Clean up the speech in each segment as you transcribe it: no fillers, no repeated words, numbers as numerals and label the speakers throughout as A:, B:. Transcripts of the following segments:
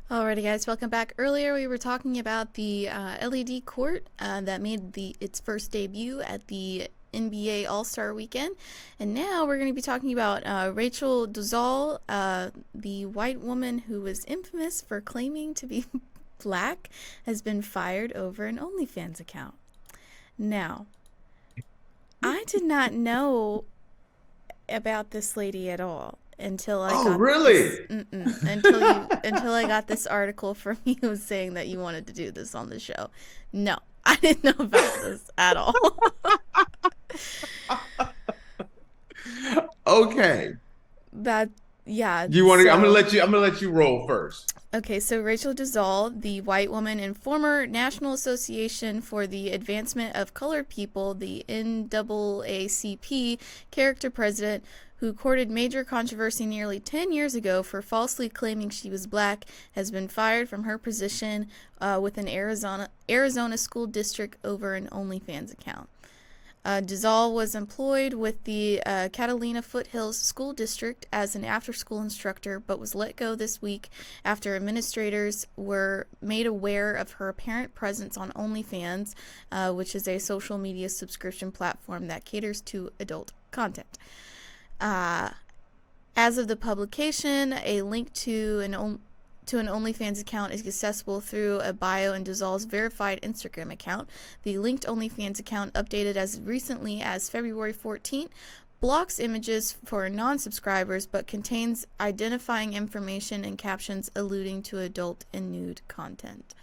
A: Alrighty, guys, welcome back. Earlier, we were talking about the LED court that made its first debut at the NBA All-Star Weekend, and now we're going to be talking about Rachel Dolezal, the white woman who was infamous for claiming to be black, has been fired over an OnlyFans account. Now, I did not know about this lady at all until I got
B: really?
A: until I got this article from you saying that you wanted to do this on the show. No, I didn't know about this at all.
B: Okay.
A: That yeah.
B: You want to?
A: So,
B: I'm gonna let you roll first.
A: okay, so Rachel Dolezal, the white woman and former National Association for the Advancement of Colored People, the NAACP character president, who courted major controversy nearly 10 years ago for falsely claiming she was black, has been fired from her position with an Arizona school district over an OnlyFans account. Dolezal was employed with the Catalina Foothills School District as an after-school instructor, but was let go this week after administrators were made aware of her apparent presence on OnlyFans, which is a social media subscription platform that caters to adult content. As of the publication, a link to an OnlyFans account is accessible through a bio in Dolezal's verified Instagram account. The linked OnlyFans account, updated as recently as February 14th, blocks images for non-subscribers but contains identifying information and captions alluding to adult and nude content.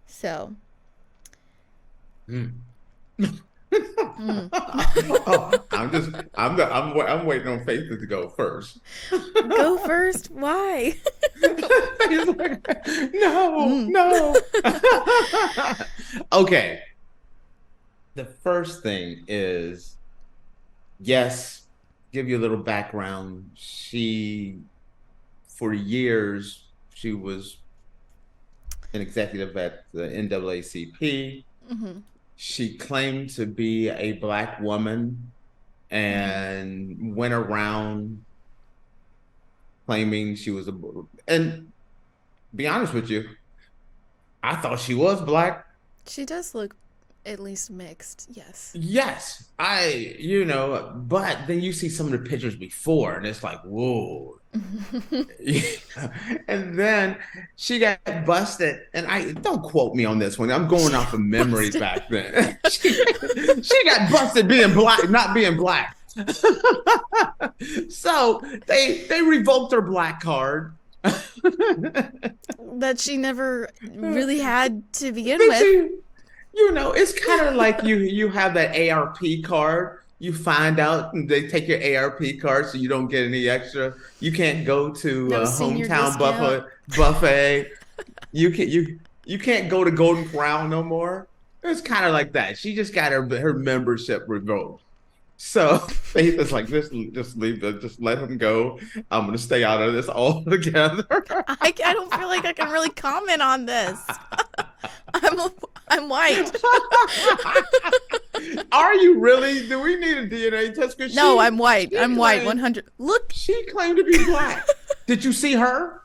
A: So.
B: Oh, I'm waiting on Faith to go first.
A: Go first? Why?
B: He's like, no. Okay. The first thing is, yes, give you a little background. For years, she was an executive at the NAACP.
A: Mm-hmm.
B: She claimed to be a black woman and went around claiming she was and be honest with you, I thought she was black.
A: She does look at least mixed, yes.
B: Yes, but then you see some of the pictures before and it's like, whoa. And then she got busted, and I don't quote me on this one. I'm going off of memory back then. she got busted being black, not being black. So they revoked her black card.
A: That she never really had to begin with.
B: It's kind of like you have that ARP card. You find out they take your ARP card, so you don't get any extra. You can't go to hometown buffet. You can't go to Golden Corral no more. It's kind of like that. She just got her membership revoked. So Faith is like, just leave it, just let him go. I'm gonna stay out of this altogether.
A: I don't feel like I can really comment on this. I'm white.
B: Are you really? Do we need a DNA test?
A: No, I'm white. I'm white. 100. Look,
B: she claimed to be black. Did you see her?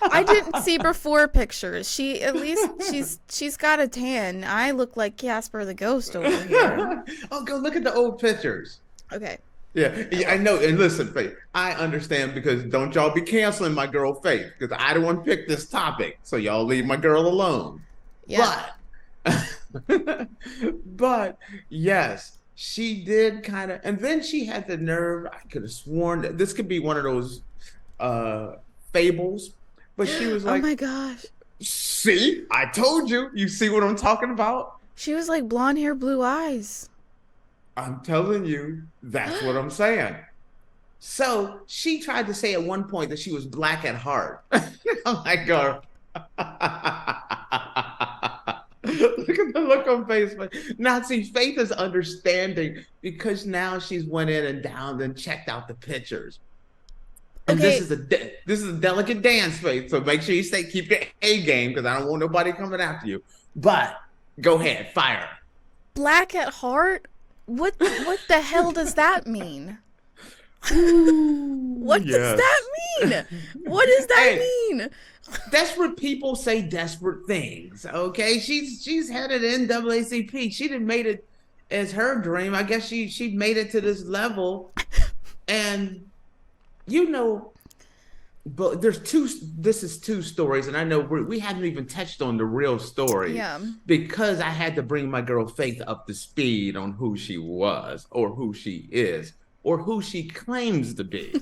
A: I didn't see before pictures. She's got a tan. I look like Casper the Ghost over here.
B: Oh, go look at the old pictures.
A: Okay.
B: Yeah, I know. And listen, Faith, I understand, because don't y'all be canceling my girl Faith, because I don't want to pick this topic. So y'all leave my girl alone.
A: Yeah.
B: But yes, she did kind of, and then she had the nerve. I could have sworn that this could be one of those fables, but she was like,
A: oh my gosh.
B: See, I told you. You see what I'm talking about?
A: She was like blonde hair, blue eyes.
B: I'm telling you, that's what I'm saying. So she tried to say at one point that she was black at heart. I'm like, girl. Look at the look on Facebook. Now, see, Faith is understanding, because now she's went in and down and checked out the pictures. And
A: okay.
B: This is a delicate dance, Faith. So make sure you keep your A game, because I don't want nobody coming after you. But go ahead, fire.
A: Black at heart? What the hell does that mean?
B: Ooh,
A: What does that
B: yes.
A: mean? What does that
B: Hey,
A: mean?
B: desperate people say desperate things. Okay, she's headed NAACP. She didn't made it as her dream. I guess she made it to this level, and you know, but there's two. This is two stories, and I know we haven't even touched on the real story
A: Yeah.
B: because I had to bring my girl Faith up to speed on who she was, or who she is, or who she claims to be.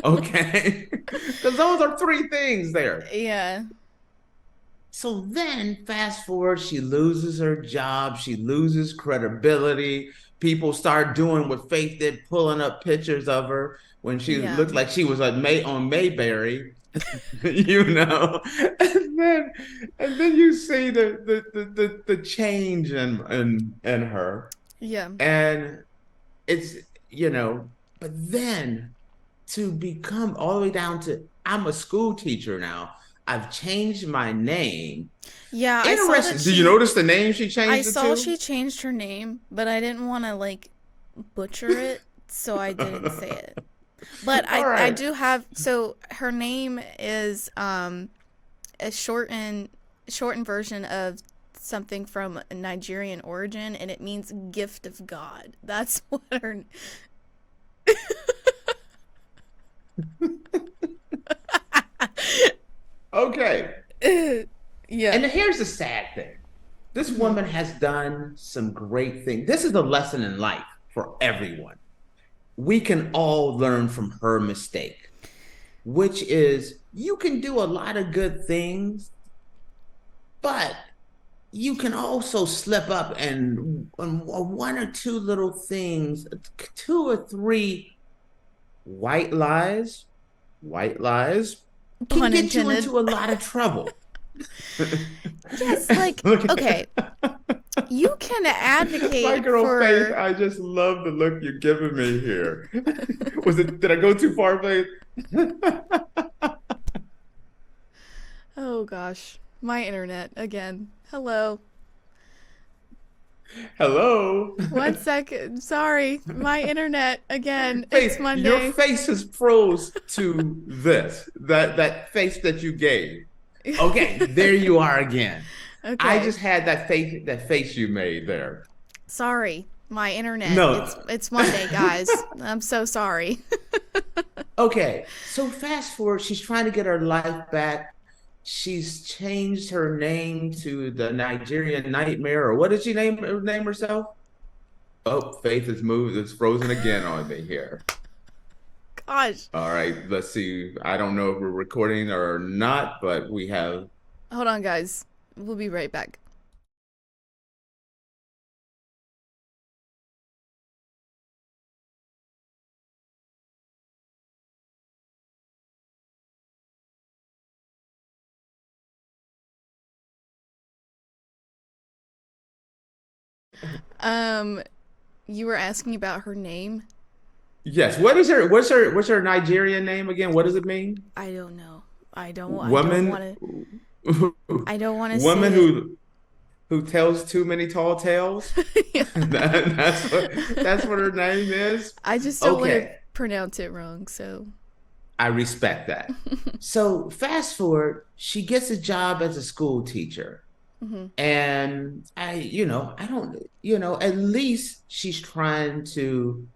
B: Okay, because those are three things there.
A: Yeah.
B: So then, fast forward, she loses her job, she loses credibility. People start doing what Faith did, pulling up pictures of her when she
A: Yeah.
B: looked like she was on Mayberry, you know. And then, and then you see the change in her,
A: Yeah.
B: and it's you know. But then to become all the way down to I'm a school teacher now. I've changed my name.
A: Yeah, I saw that
B: Interesting. Did you notice the name she
A: I
B: changed it
A: saw
B: to?
A: she changed her name, but I didn't want to like butcher it, so I didn't say it. But
B: All
A: I
B: right.
A: do have, so her name is a shortened version of something from a Nigerian origin, and it means gift of God. That's what her
B: Okay.
A: yeah.
B: And here's the sad thing. This
A: Mhm.
B: woman has done some great things. This is a lesson in life for everyone. We can all learn from her mistake, which is you can do a lot of good things, but you can also slip up and one or two little things, two or three white lies, white lies can
A: Pun
B: get you
A: intended.
B: into a lot of trouble.
A: Yes, like,
B: Look
A: okay,
B: at
A: you can
B: my
A: advocate
B: girl Faith.
A: for
B: I just love the look you're giving me here. Was it? Did I go too far, Faith?
A: oh gosh, my internet again. Hello.
B: Hello,
A: 1 second. Sorry, my internet again. It's
B: Faith. Your
A: Monday.
B: face is froze to this. That face that you gave. Okay, there you are again. I
A: Okay.
B: just had that face you made there.
A: Sorry, my internet. It's
B: No.
A: it's Monday, guys. I'm so sorry.
B: Okay, so fast forward, she's trying to get her life back. She's changed her name to the Nigerian Nightmare, or what did she name herself? Oh, Faith is moved, it's frozen again on me here.
A: Gosh.
B: All right, let's see. I don't know if we're recording or not, but we have.
A: Hold on, guys. We'll be right back. Um, you were asking about her name?
B: Yes. What's her Nigerian name again? What does it mean?
A: I don't know. I don't want
B: Woman,
A: to I don't want to
B: woman
A: say
B: who tells too many tall tales.
A: it. Yeah.
B: That's what her name is.
A: I just don't want to
B: Okay,
A: pronounce it wrong, so
B: I respect that. So fast forward, she gets a job as a school teacher.
A: mhm.
B: And I don't, at least she's trying to,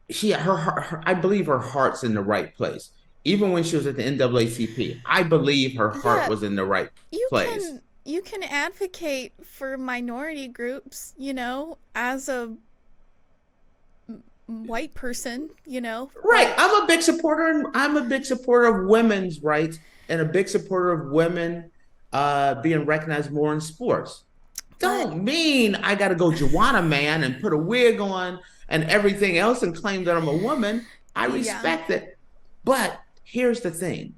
B: I believe her heart's in the right place. Even when she was at the NAACP, I believe her heart
A: Yeah,
B: was in the right place.
A: you can advocate for minority groups, as a white person,
B: Right.
A: but
B: I'm a big supporter of women's rights and a big supporter of women being recognized more in sports.
A: but
B: Don't mean I got to go Joanna man and put a wig on and everything else and claim that I'm a woman. I
A: yeah.
B: respect it. But here's the thing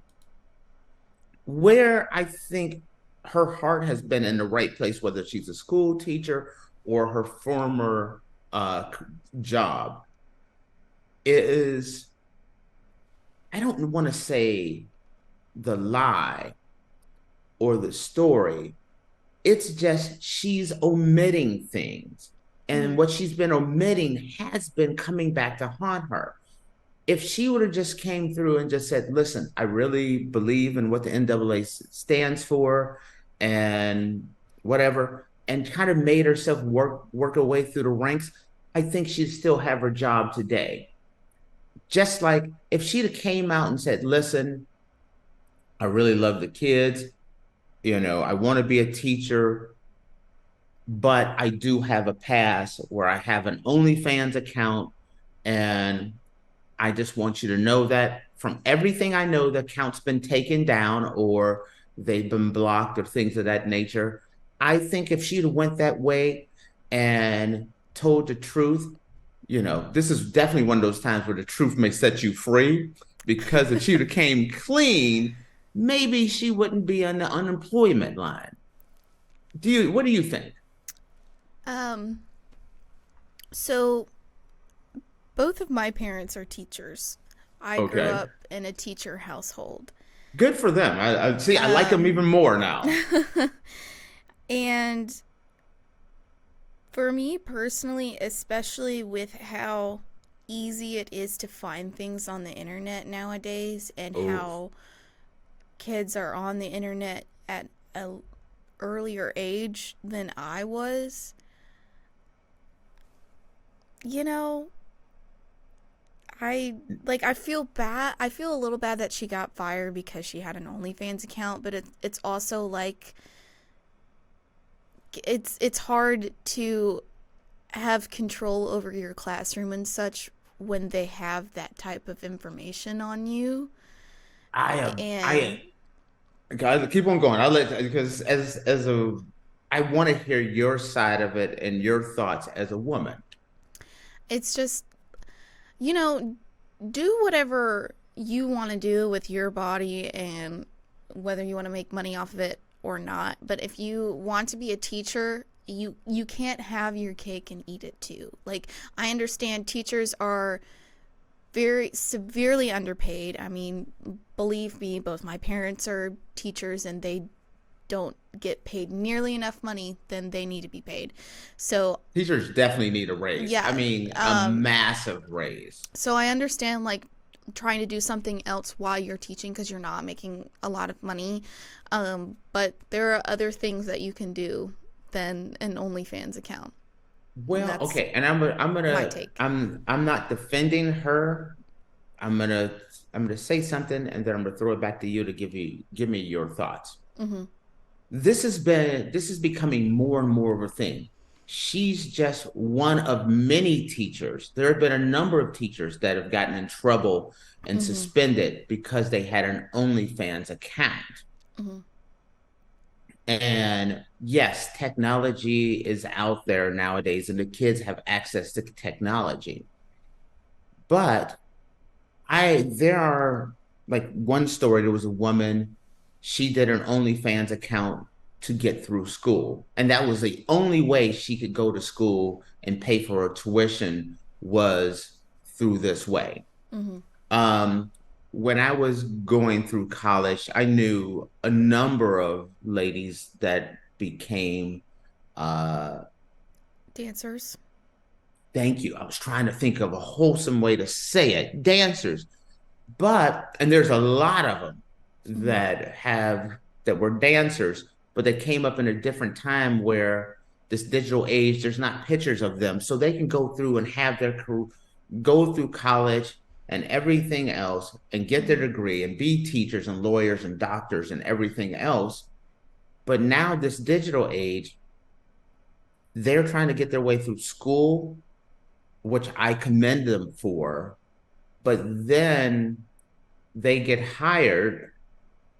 B: where I think her heart has been in the right place, whether she's a school teacher or her former job, is I don't want to say the lie or the story. It's just she's omitting things. And
A: Mhm.
B: what she's been omitting has been coming back to haunt her. if she would have just came through and just said, listen, I really believe in what the NAA stands for and whatever, and kind of made herself work her way through the ranks, I think she'd still have her job today. Just like if she'd have came out and said, listen, I really love the kids, I want to be a teacher, but I do have a past where I have an OnlyFans account, and I just want you to know that from everything I know, the account's been taken down or they've been blocked or things of that nature. I think if she'd have went that way and told the truth, this is definitely one of those times where the truth may set you free, because if she'd have came clean, maybe she wouldn't be on the unemployment line. What do you think?
A: So both of my parents are teachers. I grew
B: Okay.
A: up in a teacher household.
B: Good for them. I see. I like them even more now.
A: And for me personally, especially with how easy it is to find things on the internet nowadays, and
B: Oh,
A: how kids are on the internet at a earlier age than I was, you know, I feel bad. I feel a little bad that she got fired because she had an OnlyFans account, but it's also like it's hard to have control over your classroom and such when they have that type of information on you.
B: I am.
A: And
B: Guys, keep on going. I'll let, because I want to hear your side of it and your thoughts as a woman.
A: it's just, you know, do whatever you want to do with your body, and whether you want to make money off of it or not. But if you want to be a teacher, you can't have your cake and eat it too. Like, I understand teachers are very severely underpaid. I mean, believe me, both my parents are teachers and they don't get paid nearly enough money than they need to be paid. So,
B: Teachers definitely need a raise. I
A: yeah.
B: mean, a massive raise.
A: So I understand, like, trying to do something else while you're teaching because you're not making a lot of money. But there are other things that you can do than an OnlyFans account. And
B: Well,
A: that's
B: okay, and
A: my take.
B: I'm not defending her. I'm gonna I'm gonna say something, and then I'm gonna throw it back to you to give me your thoughts.
A: Mm-hmm.
B: This is becoming more and more of a thing. She's just one of many teachers. There have been a number of teachers that have gotten in trouble and
A: Mm-hmm.
B: suspended because they had an OnlyFans account.
A: Mm-hmm.
B: And yes, technology is out there nowadays, and the kids have access to technology. But there are, like, one story, there was a woman, she did an OnlyFans account to get through school. And that was the only way she could go to school and pay for her tuition, was through this way.
A: Mm-hmm.
B: Um, when I was going through college, I knew a number of ladies that became, uh,
A: Dancers.
B: thank you. I was trying to think of a wholesome way to say it, dancers. And there's a lot of them
A: Mm-hmm.
B: that were dancers, but they came up in a different time where this digital age, there's not pictures of them. So they can go through and have their crew go through college and everything else and get their
A: Mm-hmm.
B: degree and be teachers and lawyers and doctors and everything else. But now, this digital age, they're trying to get their way through school, which I commend them for. But then they get hired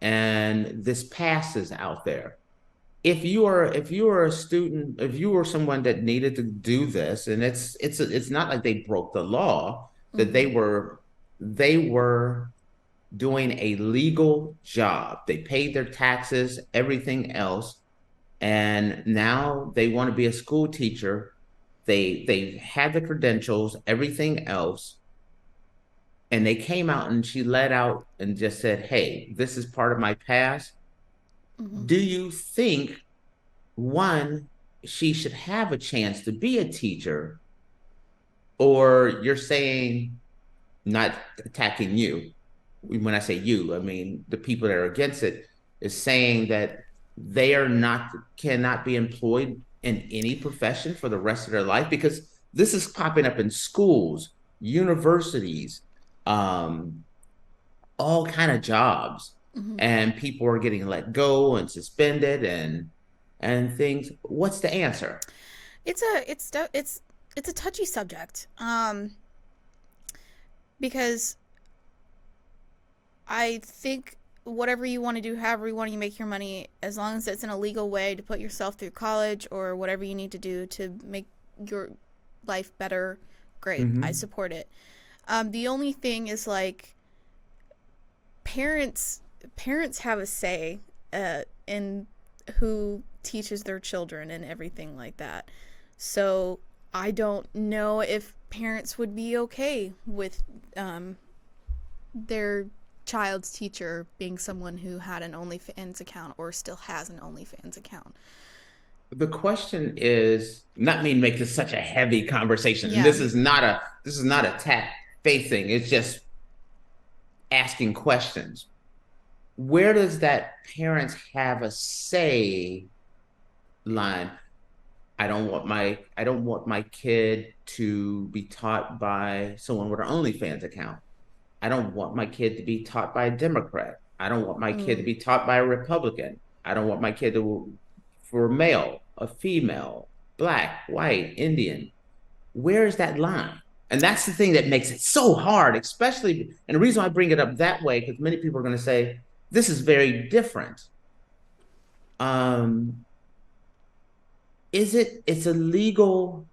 B: and this passes out there. If you are a student, if you were someone that needed to do this, and it's not like they broke the law, that
A: Mm-hmm.
B: they were doing a legal job. They paid their taxes, everything else, and now they want to be a school teacher. They had the credentials, everything else, and they came out and she let out and just said, "Hey, this is part of my past."
A: Mm-hmm.
B: Do you think, one, she should have a chance to be a teacher, or you're saying not attacking you. When I say you, I mean the people that are against it, is saying that they are not cannot be employed in any profession for the rest of their life, because this is popping up in schools, universities, um, all kind of jobs, and people are getting let go and suspended and things. What's the answer?
A: It's a touchy subject, because I think whatever you want to do, however you want to make your money, as long as it's in a legal way to put yourself through college or whatever you need to do to make your life better, great. I support it. The only thing is, like, parents have a say in who teaches their children and everything like that. So I don't know if parents would be okay with their child's teacher being someone who had an OnlyFans account or still has an OnlyFans account.
B: The question is, not me to make this such a heavy conversation.
A: Yeah.
B: And this is not a Tate Faith thing. It's just asking questions. Where does that parents have a say line? I don't want my kid to be taught by someone with an OnlyFans account. I don't want my kid to be taught by a Democrat. I don't want my kid to be taught by a Republican. I don't want my kid for a male, a female, black, white, Indian. Where is that line? And that's the thing that makes it so hard, especially, and the reason I bring it up that way, because many people are going to say, this is very different. It's a legal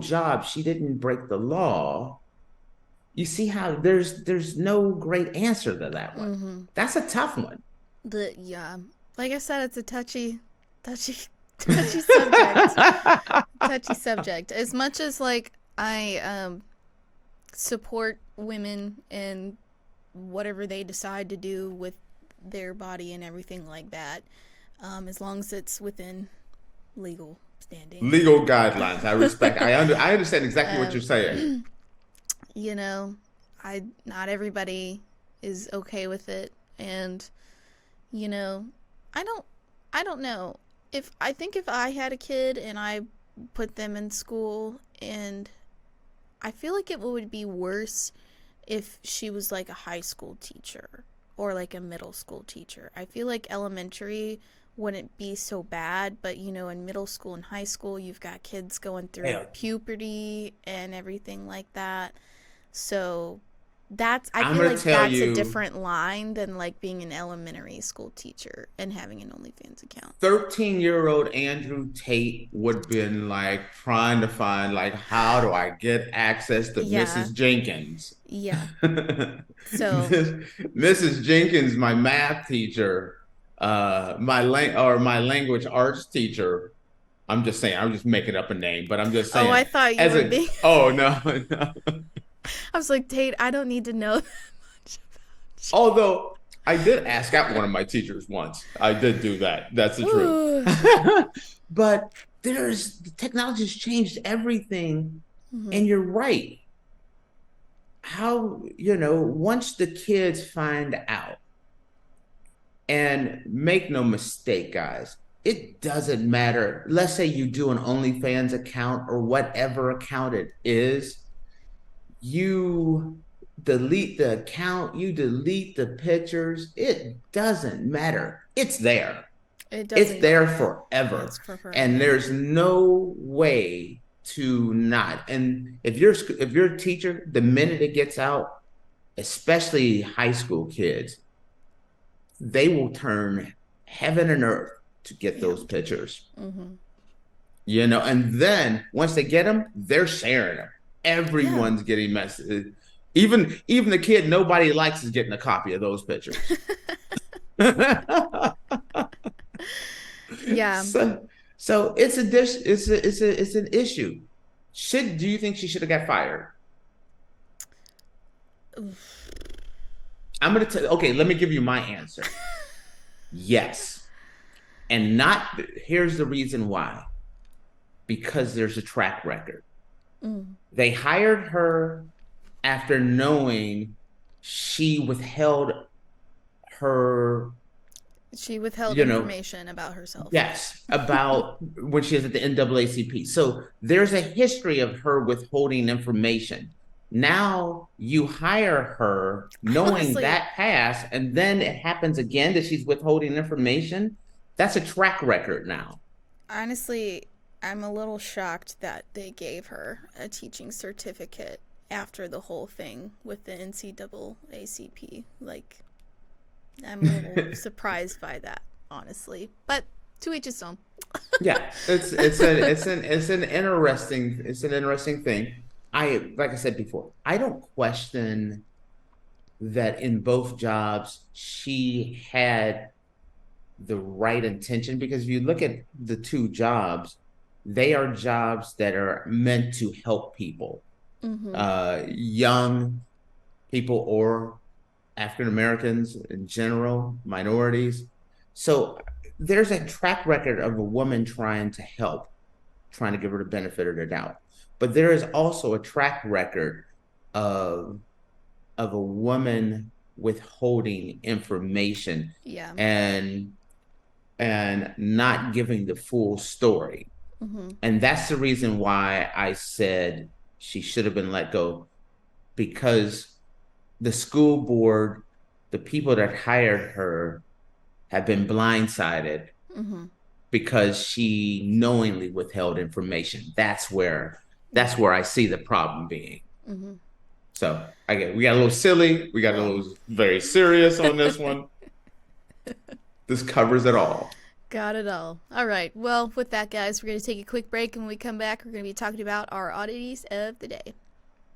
B: job. She didn't break the law. You see how there's no great answer to that one. That's a tough one.
A: Yeah, like I said, it's a touchy subject. Touchy subject. As much as, like, I support women and whatever they decide to do with their body and everything like that, as long as it's within legal standing,
B: legal guidelines. I respect. I understand exactly what you're saying.
A: You know, not everybody is okay with it, and you know, I don't know. If I had a kid and I put them in school, and I feel like it would be worse if she was like a high school teacher or like a middle school teacher. I feel like elementary wouldn't be so bad, but you know, in middle school and high school, you've got kids going through puberty and everything like that. So I feel like that's a different line than like being an elementary school teacher and having an OnlyFans account.
B: 13-year-old Andrew Tate would have been like trying to find, like, how do I get access to Mrs. Jenkins?
A: Yeah. So
B: Mrs. Jenkins, my math teacher, my language arts teacher. I'm just saying, I'm just making up a name, but I'm just saying.
A: Oh, I thought you were being.
B: Oh no.
A: I was like, Tate, I don't need to know that much about you.
B: Although I did ask out one of my teachers once. I did do that. That's the truth. But technology's changed everything. And you're right. How, once the kids find out, and make no mistake, guys, it doesn't matter. Let's say you do an OnlyFans account or whatever account it is. You delete the account, you delete the pictures. It doesn't matter. It's there. It's there forever. And there's no way to not. And if you're a teacher, the minute it gets out, especially high school kids, they will turn heaven and earth to get those pictures. And then once they get them, they're sharing them. Everyone's getting messages. Even the kid nobody likes is getting a copy of those pictures.
A: Yeah.
B: So it's an issue. Do you think she should have got fired? I'm going to tell. Okay, let me give you my answer. Yes. And here's the reason why. Because there's a track record. They hired her after knowing she withheld her,
A: information about herself.
B: Yes, about when she was at the NAACP. So there's a history of her withholding information. Now you hire her knowing
A: Honestly,
B: that past, and then it happens again that she's withholding information. That's a track record now.
A: Honestly, I'm a little shocked that they gave her a teaching certificate after the whole thing with the NAACP. Like, I'm a little surprised by that, honestly. But to each his own.
B: Yeah, it's an interesting thing. Like I said before, I don't question that in both jobs she had the right intention, because if you look at the two jobs, they are jobs that are meant to help people, young people or African Americans in general, minorities. So there's a track record of a woman trying to help, trying to give her the benefit of the doubt. But there is also a track record of a woman withholding information, and not giving the full story. And that's the reason why I said she should have been let go, because the school board, the people that hired her, have been blindsided because she knowingly withheld information. That's where I see the problem being. So we got a little silly, we got a little very serious on this one. This covers it all.
A: Got it all. All right. Well, with that, guys, we're going to take a quick break, and when we come back, we're going to be talking about our oddities of the day.